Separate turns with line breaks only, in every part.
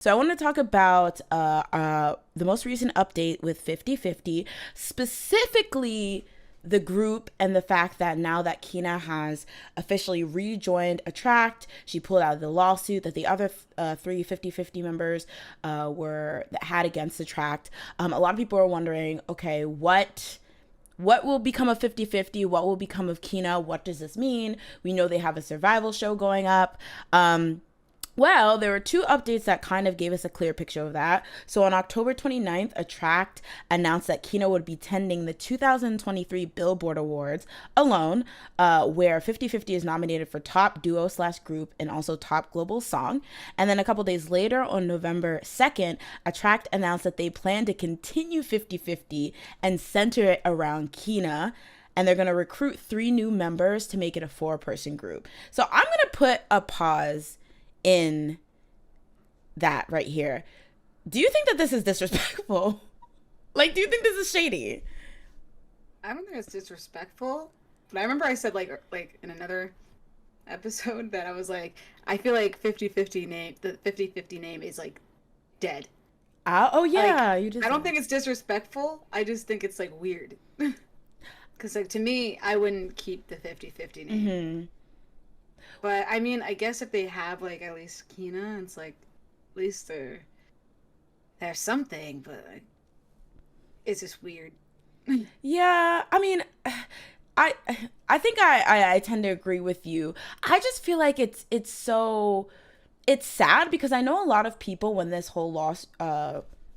So I want to talk about the most recent update with 50/50, specifically the group and the fact that now that Kina has officially rejoined Attract, she pulled out of the lawsuit that the other three 50/50 members were that had against Attract. A lot of people are wondering, okay, what will become of 50/50? What will become of Kina? What does this mean? We know they have a survival show going up. Well, there were two updates that kind of gave us a clear picture of that. So on October 29th, Attract announced that Kino would be attending the 2023 Billboard Awards alone, where 50/50 is nominated for Top Duo slash Group and also Top Global Song. And then a couple days later, on November 2nd, Attract announced that they plan to continue 50/50 and center it around Kina. And they're going to recruit 3 new members to make it a 4-person group. So I'm going to put a pause in that right here. Do you think that this is disrespectful? Like, do you think this is shady?
I don't think it's disrespectful, but I remember I said like in another episode that I was like, I feel like 50/50 name, the 50/50 name is like dead.
Oh yeah,
Like
you just
I don't think it's disrespectful. I just think it's like weird. Cuz like to me, I wouldn't keep the 50/50 name.
Mm-hmm.
But I mean, I guess if they have like at least Kina, it's like at least there's something, but like, it's just weird.
Yeah, I mean, I I think I tend to agree with you. I just feel like it's sad because I know a lot of people when this whole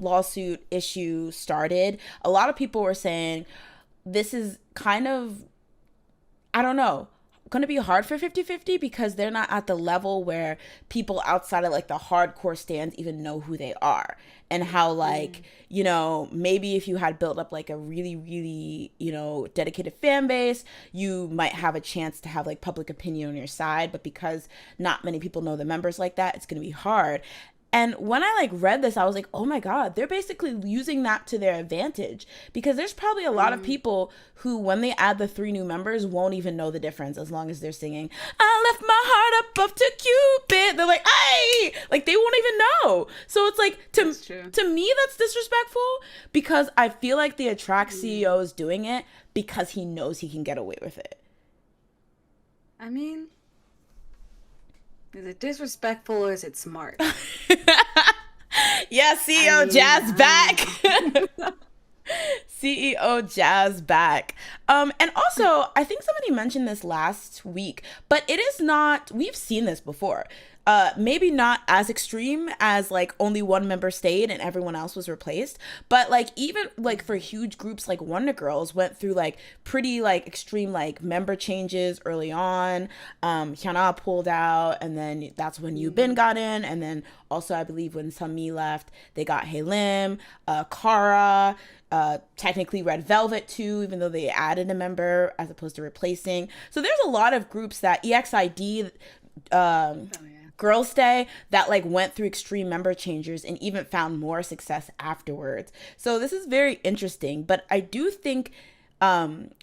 lawsuit issue started, a lot of people were saying this is kind of, I don't know, going to be hard for 50/50 because they're not at the level where people outside of like the hardcore stands even know who they are. And how, like,
Mm.
maybe if you had built up like a really, really, dedicated fan base, you might have a chance to have like public opinion on your side. But because not many people know the members like that, it's going to be hard. And when I like read this, I was like, oh my God, they're basically using that to their advantage because there's probably a lot of
Mm.
people who, when they add the 3 new members, won't even know the difference as long as they're singing, I left my heart up off to Cupid. They're like, hey, like they won't even know. So it's like,
That's true.
to me, that's disrespectful because I feel like the Attract
Mm.
CEO is doing it because he knows he can get away with it.
I mean, is it disrespectful or is it smart?
Yeah,
I
CEO
mean,
Jazz
I don't
back.
know.
CEO Jazz back. And also, I think somebody mentioned this last week, but it is not, we've seen this before. Maybe not as extreme as like only 1 member stayed and everyone else was replaced, but like even like for huge groups like Wonder Girls went through like pretty like extreme like member changes early on. Hyuna pulled out, and then that's when Yu Bin
Mhm.
got in, and then also I believe when Sunmi left, they got Hey Lim, Kara, technically Red Velvet too, even though they added a member as opposed to replacing. So there's a lot of groups that EXID,
Oh yeah.
Girls Day, that like went through extreme member changes and even found more success afterwards. So this is very interesting, but I do think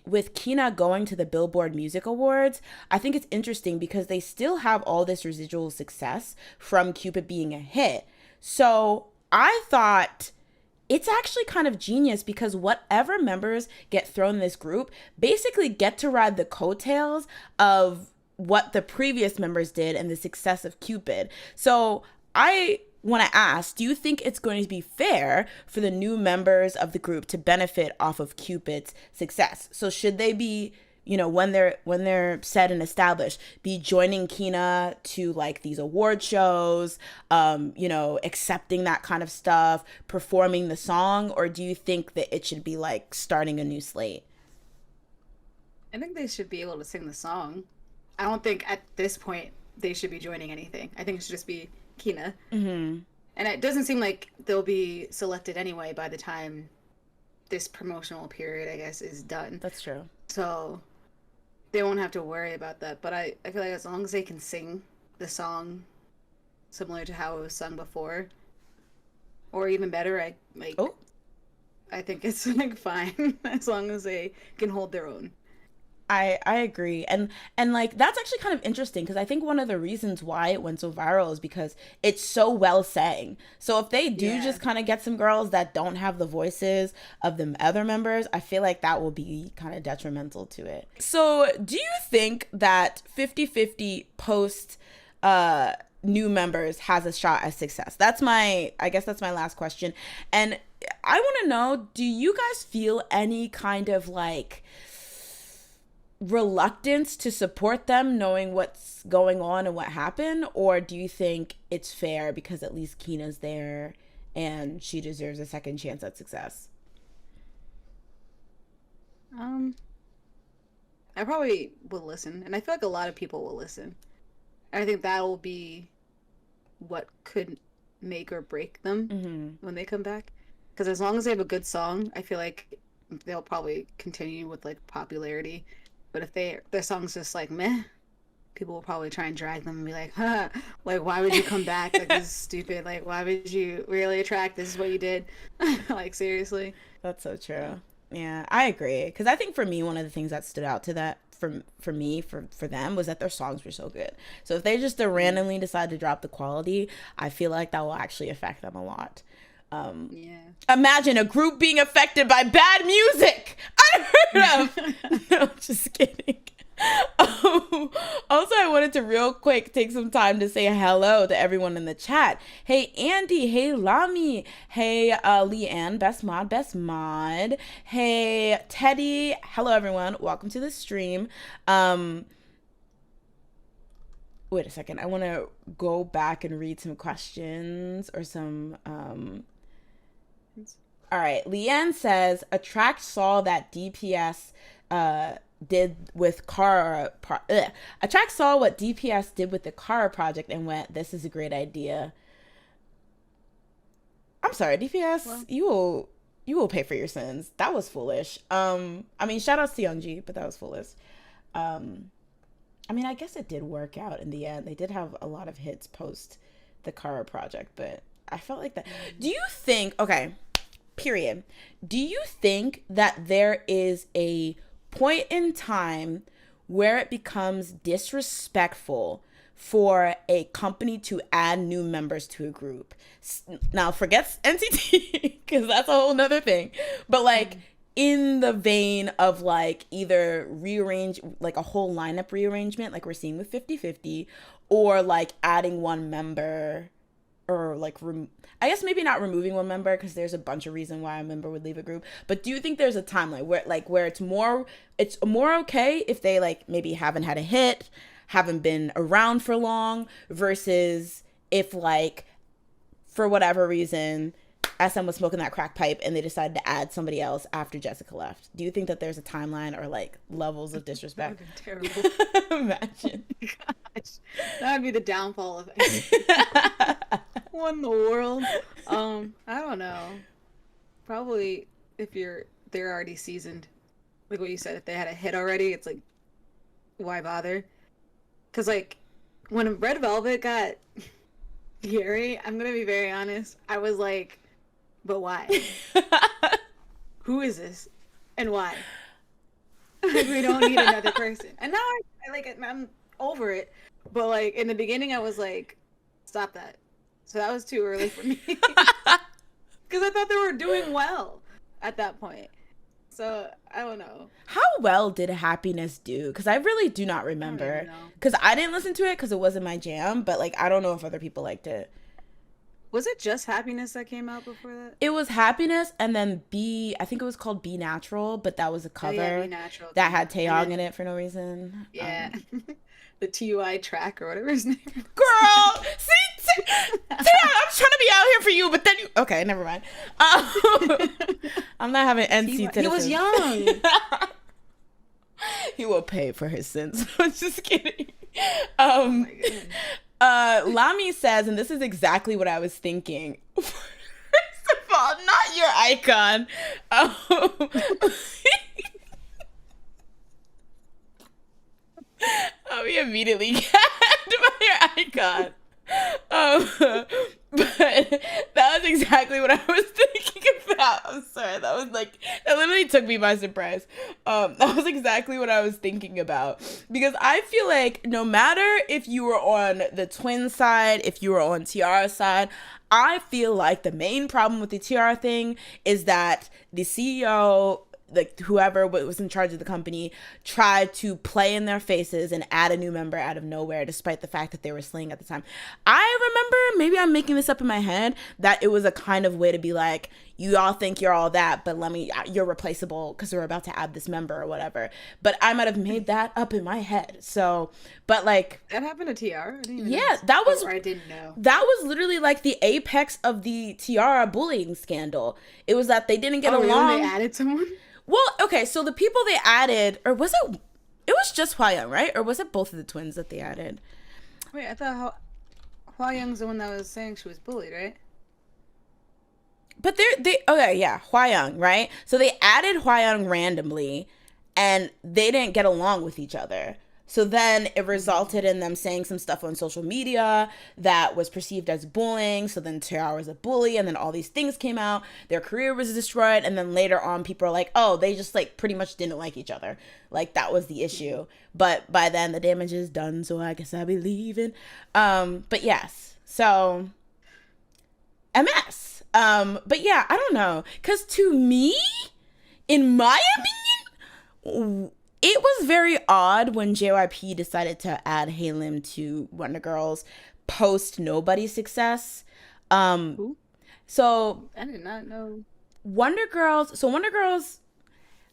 with Kina going to the Billboard Music Awards, I think it's interesting because they still have all this residual success from Cupid being a hit. So I thought it's actually kind of genius because whatever members get thrown in this group basically get to ride the coattails of what the previous members did and the success of Cupid. So I want to ask, do you think it's going to be fair for the new members of the group to benefit off of Cupid's success? So should they be, when they're set and established, be joining Kina to like these award shows, accepting that kind of stuff, performing the song, or do you think that it should be like starting a new slate?
I think they should be able to sing the song. I don't think at this point they should be joining anything. I think it should just be Kina.
Mm-hmm.
And it doesn't seem like they'll be selected anyway by the time this promotional period, I guess, is done.
That's true.
So they won't have to worry about that. But I feel like as long as they can sing the song similar to how it was sung before, or even better,
Oh,
I think it's like fine as long as they can hold their own.
I agree. And like that's actually kind of interesting because I think one of the reasons why it went so viral is because it's so well sang. So if they do
Yeah.
just kind of get some girls that don't have the voices of the other members, I feel like that will be kind of detrimental to it. So do you think that 50-50 post new members has a shot at success? I guess that's my last question. And I want to know, do you guys feel any kind of like reluctance to support them knowing what's going on and what happened, or do you think it's fair because at least Kina's there and she deserves a second chance at success?
Um, I probably will listen, and I feel like a lot of people will listen. And I think that will be what could make or break them when they come back. Because as long as they have a good song, I feel like they'll probably continue with like popularity. But if their song's just like meh, people will probably try and drag them and be like, huh, like why would you come back? Like this is stupid. Like why would you really attract? This is what you did. Like seriously.
That's so true. Yeah, I agree. Because I think for me, one of the things that stood out to that for them was that their songs were so good. So if they just randomly decide to drop the quality, I feel like that will actually affect them a lot.
Yeah.
Imagine a group being affected by bad music. Unheard of. No, just kidding. Also, I wanted to real quick take some time to say hello to everyone in the chat. Hey, Andy. Hey, Lami. Hey, Leanne. Best mod. Hey, Teddy. Hello, everyone. Welcome to the stream. Wait a second. I want to go back and read some questions or some all right. Leanne says a track saw that DPS did with Kara. A track saw what DPS did with the Kara project and went, "This is a great idea." I'm sorry, DPS. Well, you will pay for your sins. That was foolish. I mean, shout outs to Youngji, but that was foolish. I mean, I guess it did work out in the end. They did have a lot of hits post the Kara project, but I felt like that. Do you think? Okay. Period. Do you think that there is a point in time where it becomes disrespectful for a company to add new members to a group? Now, forget NCT, because that's a whole nother thing. But like in the vein of like either rearrange, like a whole lineup rearrangement, like we're seeing with 50-50, or like adding one member, or like I guess maybe not removing one member because there's a bunch of reasons why a member would leave a group. But do you think there's a timeline where it's more okay if they like maybe haven't had a hit, haven't been around for long, versus if like for whatever reason SM was smoking that crack pipe and they decided to add somebody else after Jessica left? Do you think that there's a timeline or like levels of disrespect?
That would be terrible.
Imagine.
Gosh, that would be the downfall of what in the world? I don't know. Probably if they're already seasoned, like what you said, if they had a hit already, it's like, why bother? Because like when Red Velvet got Yuri, I'm gonna be very honest, I was like, but why? Who is this and why? Like, we don't need another person. And now I'm over it. But like in the beginning, I was like, stop that. So that was too early for me. Because I thought they were doing well at that point. So I don't know.
How well did Happiness do? Because I really do not remember. Because I didn't listen to it because it wasn't my jam. But like I don't know if other people liked it.
Was it just Happiness that came out before that?
It was Happiness, and then I think it was called Be Natural, but that was a cover
Be Natural,
that had Taeyong in it for no reason.
Yeah. The TUI track or whatever his name was.
Girl! See? Taeyong, I'm trying to be out here for you, but then you... Okay, never mind. I'm not having NC.
He was young.
He will pay for his sins. I'm just kidding.
Oh my goodness.
Lami says, and this is exactly what I was thinking. First of all, not your icon. We immediately gagged by your icon. But that was exactly what I was thinking about. I'm sorry. That literally took me by surprise. That was exactly what I was thinking about. Because I feel like no matter if you were on the twin side, if you were on Tiara's side, I feel like the main problem with the Tiara thing is that the CEO, like whoever was in charge of the company, tried to play in their faces and add a new member out of nowhere, despite the fact that they were slaying at the time. I remember, maybe I'm making this up in my head, that it was a kind of way to be like, you all think you're all that, but you're replaceable because we're about to add this member or whatever. But I might have made that up in my head. So, but like,
that happened to Tiara.
Yeah, that was.
I didn't know.
That was literally like the apex of the Tiara bullying scandal. It was that they didn't get along.
Really? They added someone.
Well, okay, so the people they added, or was it was just Hwayoung, right? Or was it both of the twins that they added?
Wait, I thought Hwayoung's the one that was saying she was bullied, right?
But okay, yeah, Hwayoung, right? So they added Hwayoung randomly, and they didn't get along with each other. So then it resulted in them saying some stuff on social media that was perceived as bullying. So then Tiara was a bully, and then all these things came out. Their career was destroyed, and then later on, people are like, "Oh, they just like pretty much didn't like each other." Like that was the issue. But by then, the damage is done. So I guess I'll be leaving. But yes, so MS. But yeah, I don't know, cause to me, in my opinion, it was very odd when JYP decided to add Halim to Wonder Girls post Nobody's success.
Who?
So
I did not know.
Wonder Girls,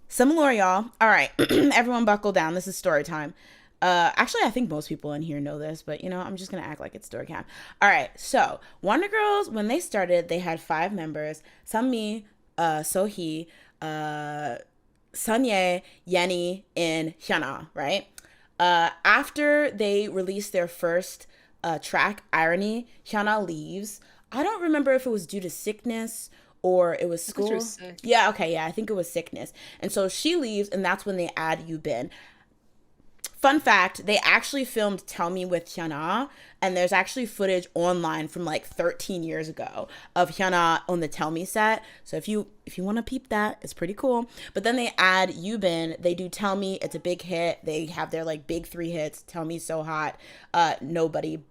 similar, y'all. All right, everyone buckle down. This is story time. Actually, I think most people in here know this, but I'm just gonna act like it's story time. All right, so Wonder Girls, when they started, they had 5 members: Sunmi, Sohee, Sunye, Yenny, and Hyuna, right? After they released their first track, Irony, Hyuna leaves. I don't remember if it was due to sickness or it was school. Yeah, okay, yeah, I think it was sickness. And so she leaves, and that's when they add Yubin. Fun fact, they actually filmed Tell Me with Hyuna, and there's actually footage online from like 13 years ago of Hyuna on the Tell Me set. So if you want to peep that, it's pretty cool. But then they add Yubin. They do Tell Me. It's a big hit. They have their like big 3 hits. Tell Me, So Hot, Nobody,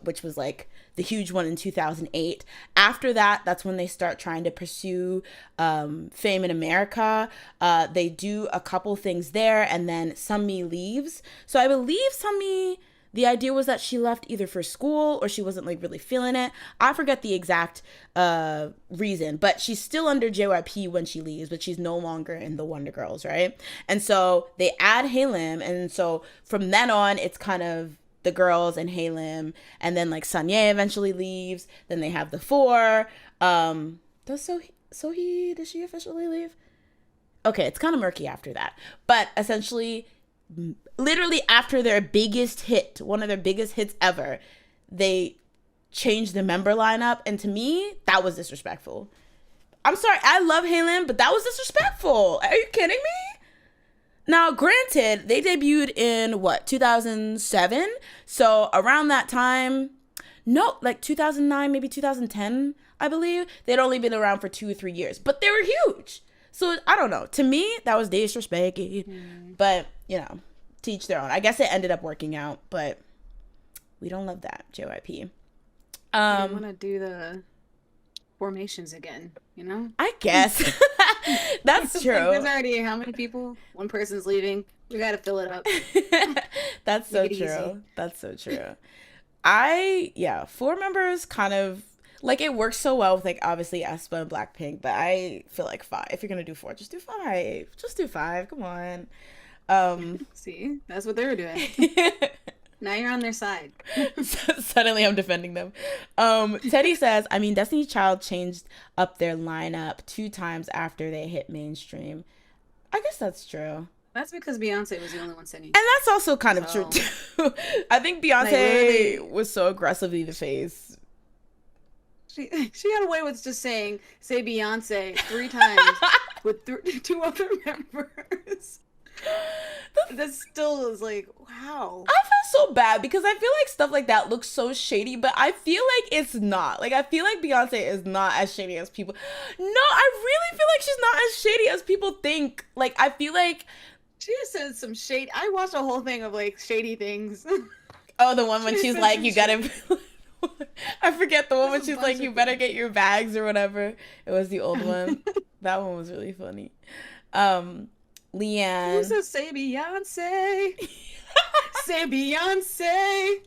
which was like the huge one in 2008. After that, that's when they start trying to pursue fame in America. They do a couple things there, and then Sunmi leaves. So I believe Sunmi, the idea was that she left either for school or she wasn't like really feeling it. I forget the exact reason, but she's still under JYP when she leaves, but she's no longer in the Wonder Girls, right? And so they add Halim, and so from then on, it's kind of the girls and Halim, and then like Sunye eventually leaves. Then they have the 4. Does Sohee, does she officially leave? Okay, it's kind of murky after that. But essentially, literally after their biggest hit, one of their biggest hits ever, they changed the member lineup, and to me, that was disrespectful. I'm sorry, I love Halim, but that was disrespectful. Are you kidding me? Now, granted, they debuted in, 2007? So, around that time, no, like 2009, maybe 2010, I believe. They'd only been around for 2 or 3 years. But they were huge. So, I don't know. To me, that was disrespected. But, to each their own. I guess it ended up working out, but we don't love that, JYP.
I want to do the formations again,
I guess. That's true.
There's already how many people? One person's leaving. We got to fill it up.
That's so true. Easy. That's so true. 4 members kind of, like, it works so well with, like, obviously aespa and Blackpink, but I feel like 5. If you're going to do 4, just do 5. Just do 5. Come on.
See, that's what they were doing. Now you're on their side.
Suddenly I'm defending them. Teddy says, Destiny's Child changed up their lineup 2 times after they hit mainstream. I guess that's true.
That's because Beyonce was the only one singing.
And that's also kind of true, too. I think Beyonce was so aggressively the face.
She got away with just say Beyonce 3 times with 2 other members. That still is like, wow.
I feel so bad because I feel like stuff like that looks so shady, but I feel like it's not. Like, I feel like Beyonce is not as shady as people. No, I really feel like she's not as shady as people think. Like, I feel like.
She just said some shade. I watched a whole thing of like shady things.
Oh, the one when
She
she's
said
like,
some
you
shit.
gotta. I forget the one when
There's a
she's
bunch
like,
of
you better
things.
get your bags or whatever. It was the old one. That one was really funny. Um,
Who
Leanne.
says say Beyonce? Say Beyonce.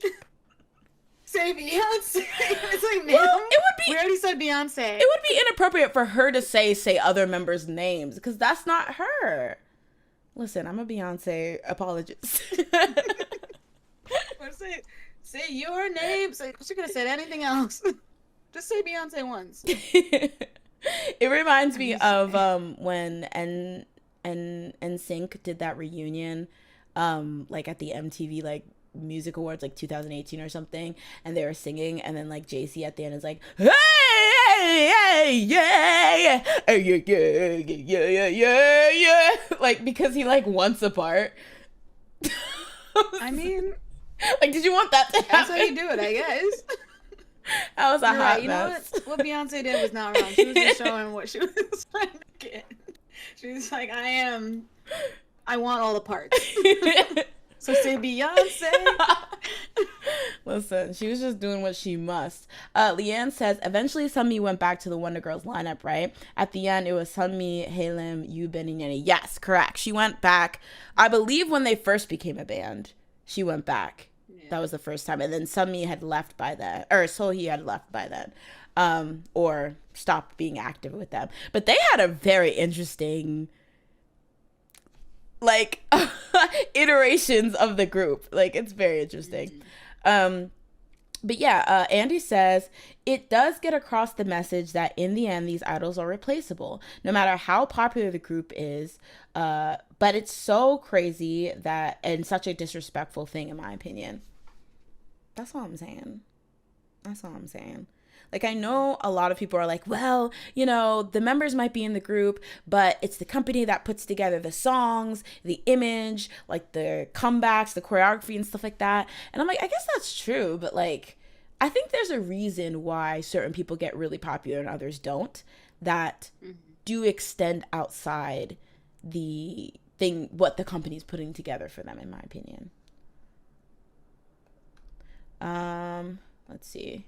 Say Beyonce. It's like, ma'am,
Well,
we already said Beyonce.
it would be inappropriate for her to say other members' names because that's not her. Listen, I'm a Beyonce apologist.
Or say your name. Say, she could have said anything else. Just say Beyonce once.
It reminds me
I'm
of
sorry.
when NSYNC did that reunion, like at the MTV like Music Awards like 2018 or something, and they were singing, and then like JC at the end is like, hey, hey, hey, yeah, yeah, yeah, yeah, yeah, yeah, yeah, yeah, like because he like wants a part.
I mean,
Like, did you want that to
that's how
happen?
you do it, I guess.
That was a
You're right.
hot
You know what?
mess.
What Beyonce did was not wrong. She was just showing what she was trying to get. She was like, I want all the parts. So say Beyonce.
Listen, she was just doing what she must. Leanne says, eventually Sunmi went back to the Wonder Girls lineup, right? At the end, it was Sunmi, Halim, Yubin, and Yenny. Yes, correct. She went back, I believe, when they first became a band. She went back.
Yeah.
That was the first time. And then Sunmi had left by then, or Sohee had left by then, or stopped being active with them. But they had a very interesting, like, iterations of the group. Like, it's very interesting. Um, but yeah, Andy says it does get across the message that in the end, these idols are replaceable, no matter how popular the group is. But it's so crazy that, and such a disrespectful thing, in my opinion. That's all I'm saying. That's all I'm saying. Like, I know a lot of people are like, well, you know, the members might be in the group, but it's the company that puts together the songs, the image, like the comebacks, the choreography, and stuff like that. And I'm like, I guess that's true, but like, I think there's a reason why certain people get really popular and others don't, that
Mm-hmm.
do extend outside the thing, what the company's putting together for them, in my opinion. Let's see.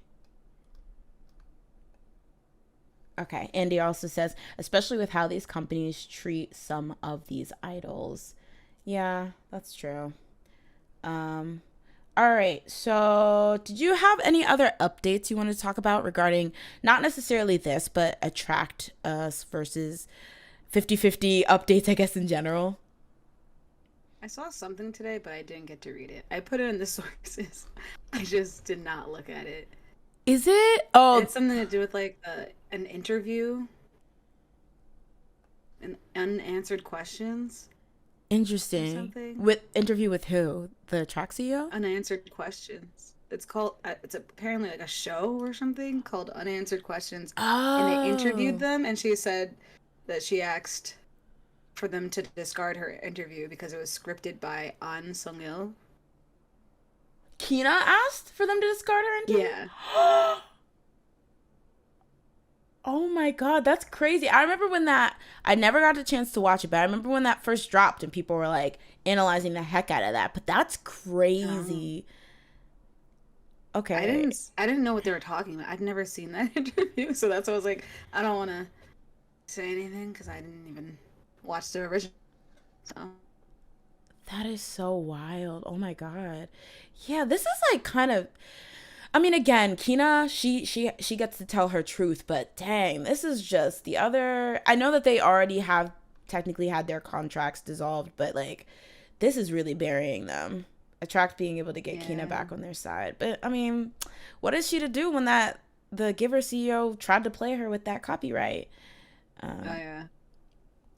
Okay, Andy also says, especially with how these companies treat some of these idols. Yeah, that's true. Um, all right, so did you have any other updates you want to talk about regarding not necessarily this, but Attract Us versus 50/50 updates, I guess, in general?
I saw something today, but I didn't get to read it. I put it in the sources. I just did not look at it.
Is it? Oh,
It's something to do with like an interview and unanswered questions or
interesting.
something.
With interview with who? The track CEO?
Unanswered questions. It's called. It's apparently like a show or something called Unanswered Questions, and they interviewed
Oh,
them, and she said that she asked for them to discard her interview because it was scripted by An Sung-il.
Kina asked for them to discard her interview?
Yeah.
Oh my god, that's crazy. I remember when that, I never got a chance to watch it, but I remember when that first dropped and people were like analyzing the heck out of that. But that's
Um,
crazy. Okay.
I didn't know what they were talking about. I'd never seen that interview, so that's why I was like, I don't want to say anything because I didn't even watch the original. So
That is so wild. Oh my god. Yeah, this is like kind of, I mean, again, Kina, she gets to tell her truth, but dang, this is just the other. I know that they already have technically had their contracts dissolved, but like, this is really burying them. Attract being able to get Kina
yeah.
back on their side, but I mean, what is she to do when that the Giver CEO tried to play her with that copyright?
Oh
Um,
yeah.